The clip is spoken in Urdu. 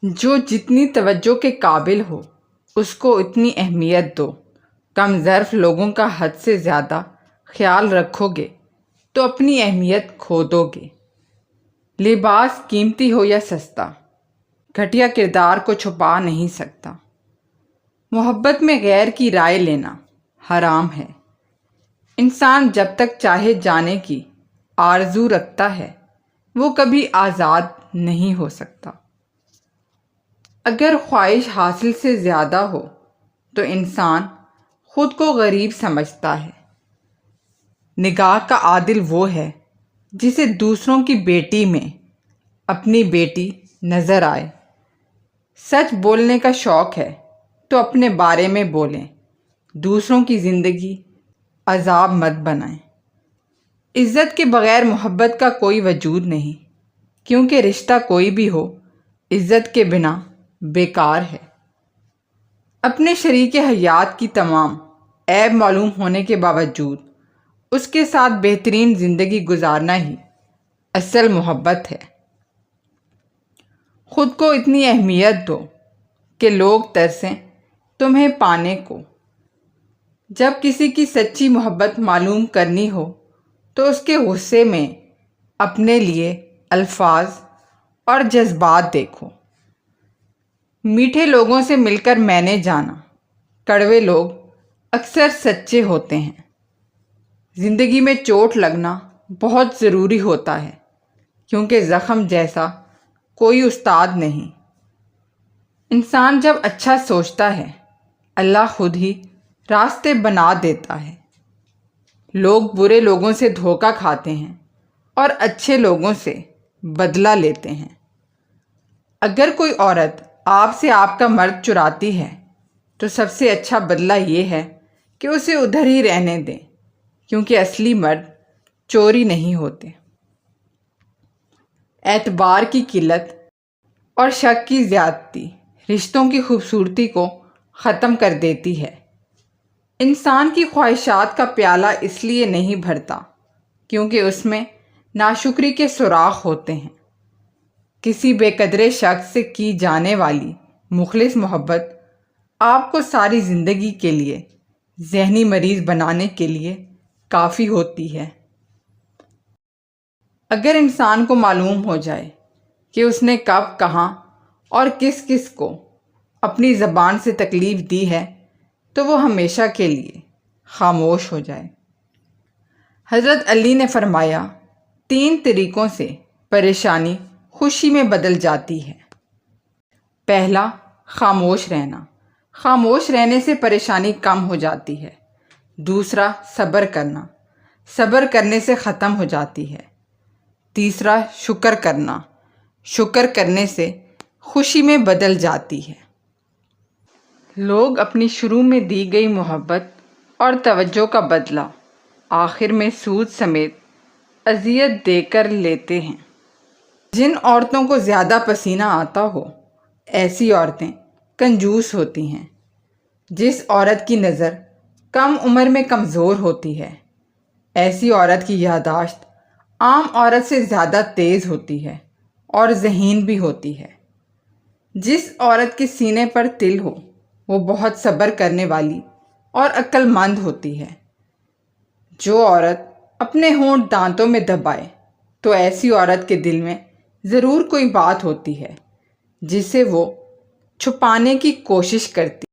جو جتنی توجہ کے قابل ہو اس کو اتنی اہمیت دو۔ کم ظرف لوگوں کا حد سے زیادہ خیال رکھو گے تو اپنی اہمیت کھو دو گے۔ لباس قیمتی ہو یا سستا، گھٹیا کردار کو چھپا نہیں سکتا۔ محبت میں غیر کی رائے لینا حرام ہے۔ انسان جب تک چاہے جانے کی آرزو رکھتا ہے وہ کبھی آزاد نہیں ہو سکتا۔ اگر خواہش حاصل سے زیادہ ہو تو انسان خود کو غریب سمجھتا ہے۔ نگاہ کا عادل وہ ہے جسے دوسروں کی بیٹی میں اپنی بیٹی نظر آئے۔ سچ بولنے کا شوق ہے تو اپنے بارے میں بولیں، دوسروں کی زندگی عذاب مت بنائیں۔ عزت کے بغیر محبت کا کوئی وجود نہیں، کیونکہ رشتہ کوئی بھی ہو عزت کے بنا بیکار ہے۔ اپنے شریک حیات کی تمام عیب معلوم ہونے کے باوجود اس کے ساتھ بہترین زندگی گزارنا ہی اصل محبت ہے۔ خود کو اتنی اہمیت دو کہ لوگ ترسیں تمہیں پانے کو۔ جب کسی کی سچی محبت معلوم کرنی ہو تو اس کے غصے میں اپنے لیے الفاظ اور جذبات دیکھو۔ میٹھے لوگوں سے مل کر میں نے جانا، کڑوے لوگ اکثر سچے ہوتے ہیں۔ زندگی میں چوٹ لگنا بہت ضروری ہوتا ہے، کیونکہ زخم جیسا کوئی استاد نہیں۔ انسان جب اچھا سوچتا ہے اللہ خود ہی راستے بنا دیتا ہے۔ لوگ برے لوگوں سے دھوکہ کھاتے ہیں اور اچھے لوگوں سے بدلہ لیتے ہیں۔ اگر کوئی عورت آپ سے آپ کا مرد چراتی ہے تو سب سے اچھا بدلہ یہ ہے کہ اسے ادھر ہی رہنے دیں، کیونکہ اصلی مرد چوری نہیں ہوتے۔ اعتبار کی قلت اور شک کی زیادتی رشتوں کی خوبصورتی کو ختم کر دیتی ہے۔ انسان کی خواہشات کا پیالہ اس لیے نہیں بھرتا کیونکہ اس میں ناشکری کے سوراخ ہوتے ہیں۔ کسی بے قدرے شخص سے کی جانے والی مخلص محبت آپ کو ساری زندگی کے لیے ذہنی مریض بنانے کے لیے کافی ہوتی ہے۔ اگر انسان کو معلوم ہو جائے کہ اس نے کب، کہاں اور کس کس کو اپنی زبان سے تکلیف دی ہے تو وہ ہمیشہ کے لیے خاموش ہو جائے۔ حضرت علی نے فرمایا، 3 طریقوں سے پریشانی خوشی میں بدل جاتی ہے۔ پہلا، خاموش رہنا۔ خاموش رہنے سے پریشانی کم ہو جاتی ہے۔ دوسرا، صبر کرنا۔ صبر کرنے سے ختم ہو جاتی ہے۔ تیسرا، شکر کرنا۔ شکر کرنے سے خوشی میں بدل جاتی ہے۔ لوگ اپنی شروع میں دی گئی محبت اور توجہ کا بدلہ آخر میں سود سمیت اذیت دے کر لیتے ہیں۔ جن عورتوں کو زیادہ پسینہ آتا ہو ایسی عورتیں کنجوس ہوتی ہیں۔ جس عورت کی نظر کم عمر میں کمزور ہوتی ہے ایسی عورت کی یادداشت عام عورت سے زیادہ تیز ہوتی ہے اور ذہین بھی ہوتی ہے۔ جس عورت کے سینے پر تل ہو وہ بہت صبر کرنے والی اور عقل مند ہوتی ہے۔ جو عورت اپنے ہونٹ دانتوں میں دبائے تو ایسی عورت کے دل میں ضرور کوئی بات ہوتی ہے جسے وہ چھپانے کی کوشش کرتی